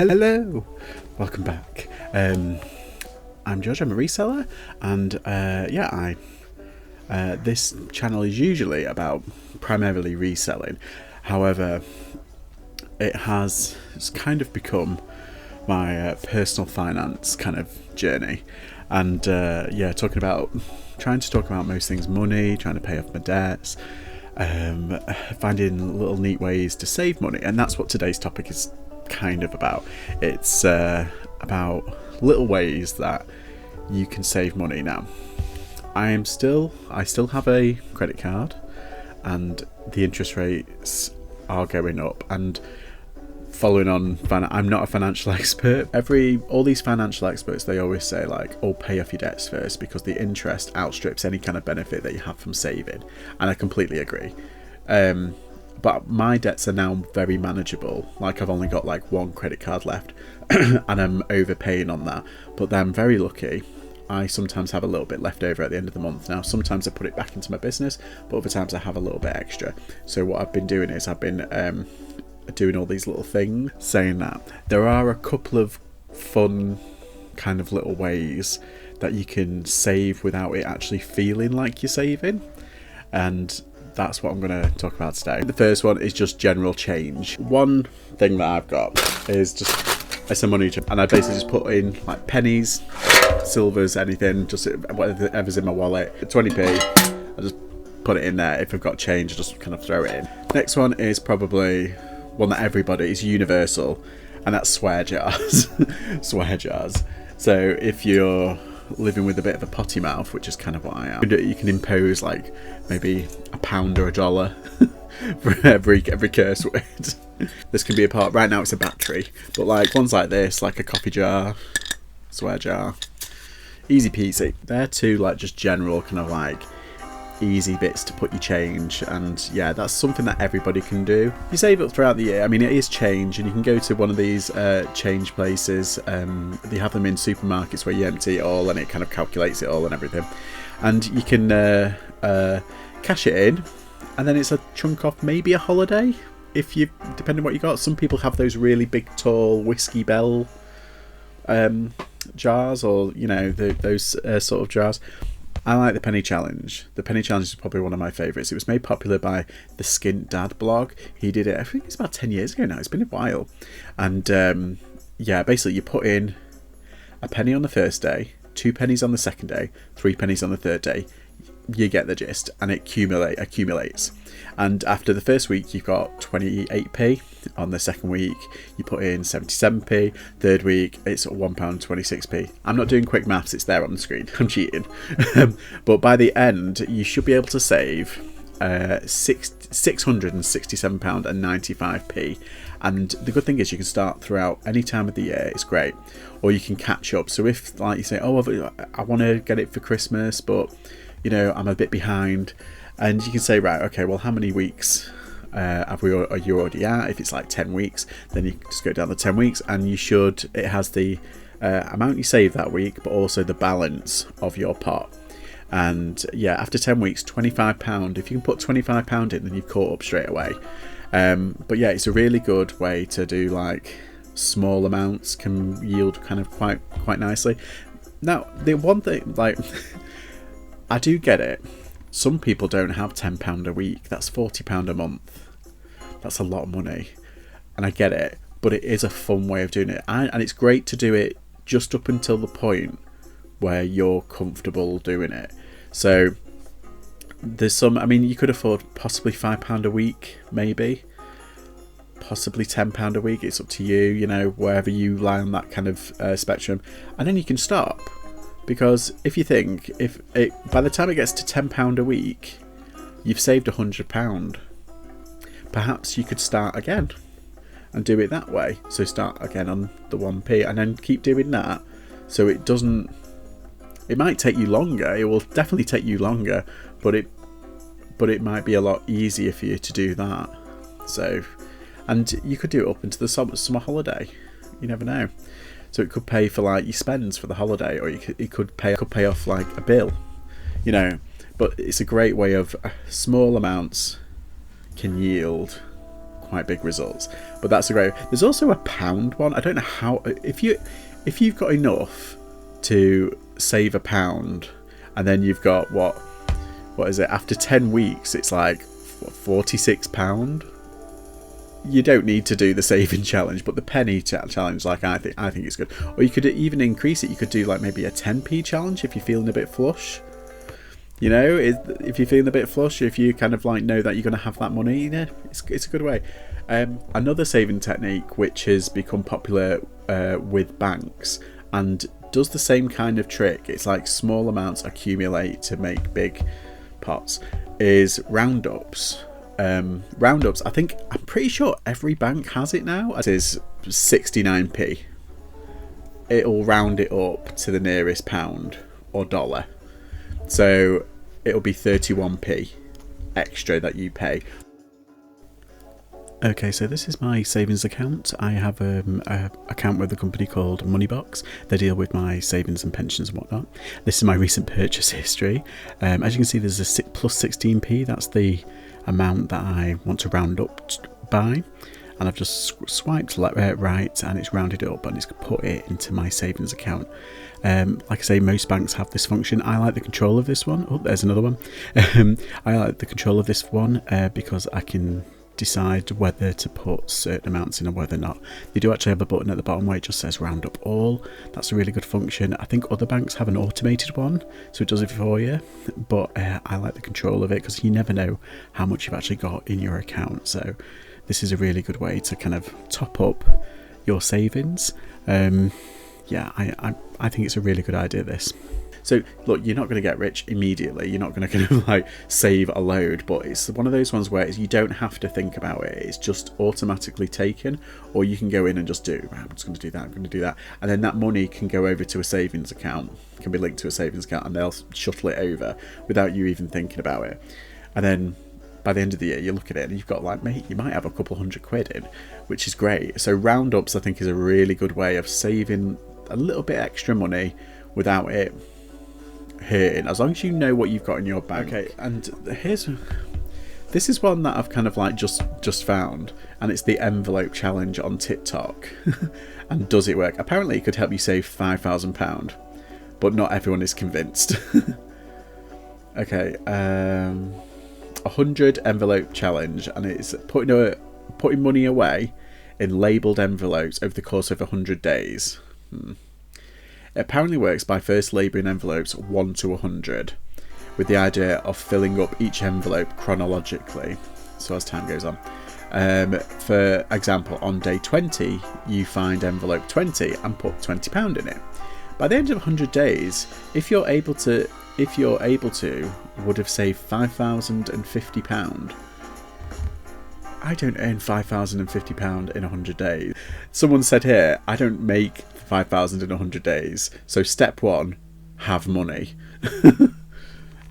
Hello, welcome back. I'm George, I'm a reseller, and this channel is usually about primarily reselling. However, it's kind of become my personal finance kind of journey, and trying to talk about most things: money, trying to pay off my debts, finding little neat ways to save money, and that's what today's topic is kind of about. It's about little ways that you can save money. Now, I still have a credit card, and the interest rates are going up. And following on, I'm not a financial expert. All these financial experts, they always say like, "Oh, pay off your debts first because the interest outstrips any kind of benefit that you have from saving," and I completely agree. But my debts are now very manageable. Like, I've only got like one credit card left and I'm overpaying on that. But then I'm very lucky. I sometimes have a little bit left over at the end of the month. Now, sometimes I put it back into my business, but other times I have a little bit extra. So what I've been doing is I've been doing all these little things. Saying that, there are a couple of fun kind of little ways that you can save without it actually feeling like you're saving. And that's what I'm going to talk about today. The first one is just general change. One thing that I've got is just some money, and I basically just put in like pennies, silvers, anything, just whatever's in my wallet. 20p, I just put it in there. If I've got change, I just kind of throw it in. Next one is probably one that everybody is universal, and that's swear jars. Swear jars. So if you're living with a bit of a potty mouth, which is kind of what I am, you can impose like maybe £1 or $1 for every curse word. This can be a part. Right now it's a battery, but like ones like this, like a coffee jar, swear jar, easy peasy. They're two like just general kind of like easy bits to put your change, and yeah, that's something that everybody can do. You save up throughout the year. I mean, it is change, and you can go to one of these change places. They have them in supermarkets where you empty it all and it kind of calculates it all and everything, and you can cash it in, and then it's a chunk off maybe a holiday, if you, depending on what you got. Some people have those really big tall whiskey bell jars, or you know, those sort of jars. I like the penny challenge. The penny challenge is probably one of my favourites. It was made popular by the Skint Dad blog. He did it, I think it's about 10 years ago now. It's been a while. And basically you put in a penny on the first day, 2 pennies on the second day, 3 pennies on the third day. You get the gist, and it accumulates. And after the first week, you've got 28p. On the second week, you put in 77p. Third week, it's £1.26p. I'm not doing quick maths, it's there on the screen. I'm cheating. But by the end, you should be able to save £667.95p. And the good thing is you can start throughout any time of the year. It's great. Or you can catch up. So if like you say, oh, I want to get it for Christmas, but you know, I'm a bit behind, and you can say, right, okay, well, how many weeks are you already at? If it's like 10 weeks, then you just go down the 10 weeks, and it has the amount you save that week, but also the balance of your pot. And yeah, after 10 weeks, £25. If you can put £25 in, then you've caught up straight away. But yeah, it's a really good way to do, like, small amounts can yield kind of quite nicely. Now, the one thing, like, I do get it. Some people don't have £10 a week. That's £40 a month. That's a lot of money. And I get it. But it is a fun way of doing it. And it's great to do it just up until the point where you're comfortable doing it. So there's some, I mean, you could afford possibly £5 a week, maybe. Possibly £10 a week. It's up to you, you know, wherever you lie on that kind of spectrum. And then you can stop. Because if you think, by the time it gets to £10 a week, you've saved £100. Perhaps you could start again and do it that way. So start again on the 1p and then keep doing that. So it might take you longer. It will definitely take you longer, but it might be a lot easier for you to do that. So, and you could do it up into the summer holiday. You never know. So it could pay for like your spends for the holiday, or it could pay off like a bill, you know. But it's a great way of small amounts can yield quite big results. But that's a great. There's also a pound one. I don't know how, if you've got enough to save £1, and then you've got what is it, after 10 weeks it's like £46. You don't need to do the saving challenge, but the penny challenge, like I think it's good. Or you could even increase it. You could do like maybe a 10p challenge if you're feeling a bit flush. You know, if you're feeling a bit flush, if you kind of like know that you're going to have that money, you know, it's a good way. Another saving technique which has become popular with banks and does the same kind of trick, it's like small amounts accumulate to make big pots, is Roundups. Roundups, I'm pretty sure every bank has it now. It is 69p. It'll round it up to the nearest pound or dollar. So it'll be 31p extra that you pay. Okay, so this is my savings account. I have an account with a company called Moneybox. They deal with my savings and pensions and whatnot. This is my recent purchase history. As you can see, there's a plus 16p. That's the amount that I want to round up by, and I've just swiped right, and it's rounded it up and it's put it into my savings account. Like I say, most banks have this function. I like the control of this one. Oh, there's another one. I like the control of this one because I can decide whether to put certain amounts in and whether not. They do actually have a button at the bottom where it just says round up all. That's a really good function. I think other banks have an automated one, so it does it for you, but I like the control of it because you never know how much you've actually got in your account. So this is a really good way to kind of top up your savings. Yeah, I think it's a really good idea, this. So look, you're not going to get rich immediately. You're not going to kind of like save a load, but it's one of those ones where you don't have to think about it. It's just automatically taken, or you can go in and just do, right, I'm just going to do that, I'm going to do that. And then that money can go over to a savings account, can be linked to a savings account, and they'll shuttle it over without you even thinking about it. And then by the end of the year, you look at it and you've got like, mate, you might have a couple £100 in, which is great. So Roundups, I think, is a really good way of saving a little bit extra money without it hurting, as long as you know what you've got in your bank. Okay, and this is one that I've kind of like just found, and it's the envelope challenge on TikTok. And does it work? Apparently it could help you save £5,000, but not everyone is convinced. Okay, 100 envelope challenge, and it's putting money away in labelled envelopes over the course of 100 days. It apparently works by first labelling envelopes 1 to 100, with the idea of filling up each envelope chronologically, so as time goes on. For example, on day 20, you find envelope 20 and put £20 in it. By the end of 100 days, if you're able to, would have saved £5,050. I don't earn £5,050 in 100 days. Someone said here, I don't make 5,000 in 100 days. So step one, have money.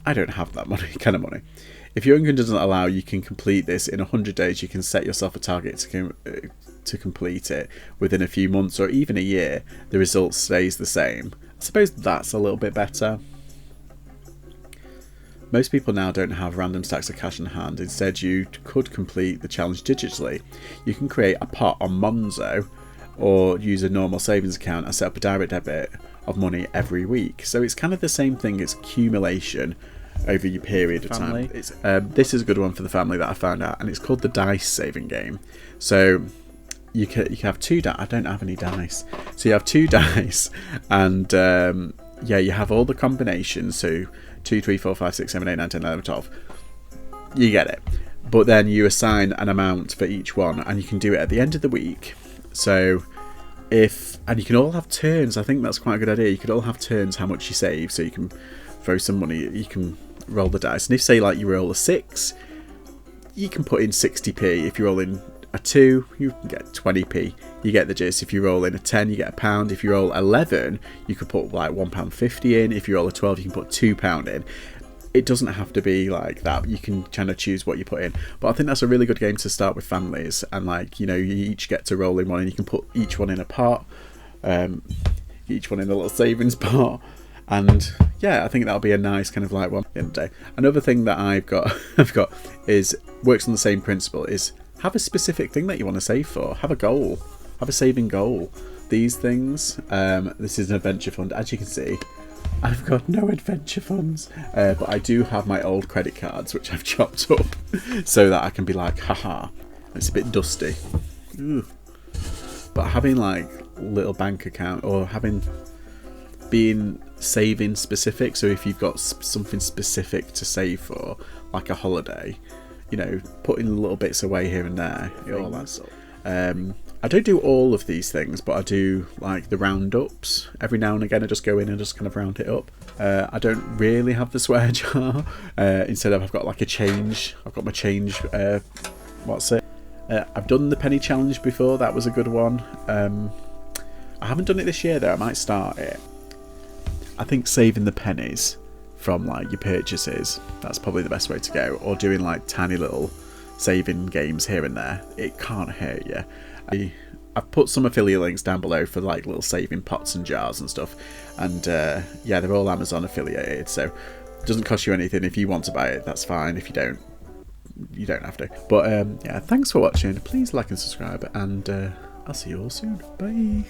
I don't have that kind of money. If your income doesn't allow, you can complete this in 100 days. You can set yourself a target to complete it within a few months or even a year. The result stays the same. I suppose that's a little bit better. Most people now don't have random stacks of cash in hand. Instead, you could complete the challenge digitally. You can create a pot on Monzo or use a normal savings account and set up a direct debit of money every week. So it's kind of the same thing. It's accumulation over your period of time. This is a good one for the family that I found out, and it's called the dice saving game. So you can have two dice. I don't have any dice. So you have two dice, and yeah, you have all the combinations. So 2, 3, 4, 5, 6, 7, 8, 9, 10, 11, 12. You get it. But then you assign an amount for each one, and you can do it at the end of the week. So and you can all have turns. I think that's quite a good idea. You could all have turns how much you save, so you can throw some money. You can roll the dice, and if say like you roll a 6, you can put in 60p. If you roll in a 2, you can get 20p. You get the gist. If you roll in a 10, you get £1. If you roll 11, you could put like £1.50 in. If you roll a 12, you can put £2 in. It doesn't have to be like that. You can kind of choose what you put in. But I think that's a really good game to start with families. And like, you know, you each get to roll in one, and you can put each one in a pot, each one in a little savings pot. And yeah, I think that'll be a nice kind of like one at the end of the day. Another thing that I've got is works on the same principle, is have a specific thing that you want to save for. Have a goal. Have a saving goal. These things, this is an adventure fund. As you can see, I've got no adventure funds, but I do have my old credit cards, which I've chopped up so that I can be like, haha, it's a bit dusty. Ooh. But having like little bank account, or being saving specific, so if you've got something specific to save for, like a holiday, you know, putting little bits away here and there, all that stuff. I don't do all of these things, but I do like the Roundups. Every now and again I just go in and just kind of round it up. I don't really have the swear jar. Instead I've got like a change. I've got my change, what's it? I've done the penny challenge before, that was a good one. I haven't done it this year though, I might start it. I think saving the pennies from like your purchases, that's probably the best way to go. Or doing like tiny little saving games here and there. It can't hurt you. I've put some affiliate links down below for like little saving pots and jars and stuff, and yeah, they're all Amazon affiliated, so it doesn't cost you anything. If you want to buy it, that's fine. If you don't, you don't have to. But yeah, thanks for watching. Please like and subscribe, and I'll see you all soon. Bye.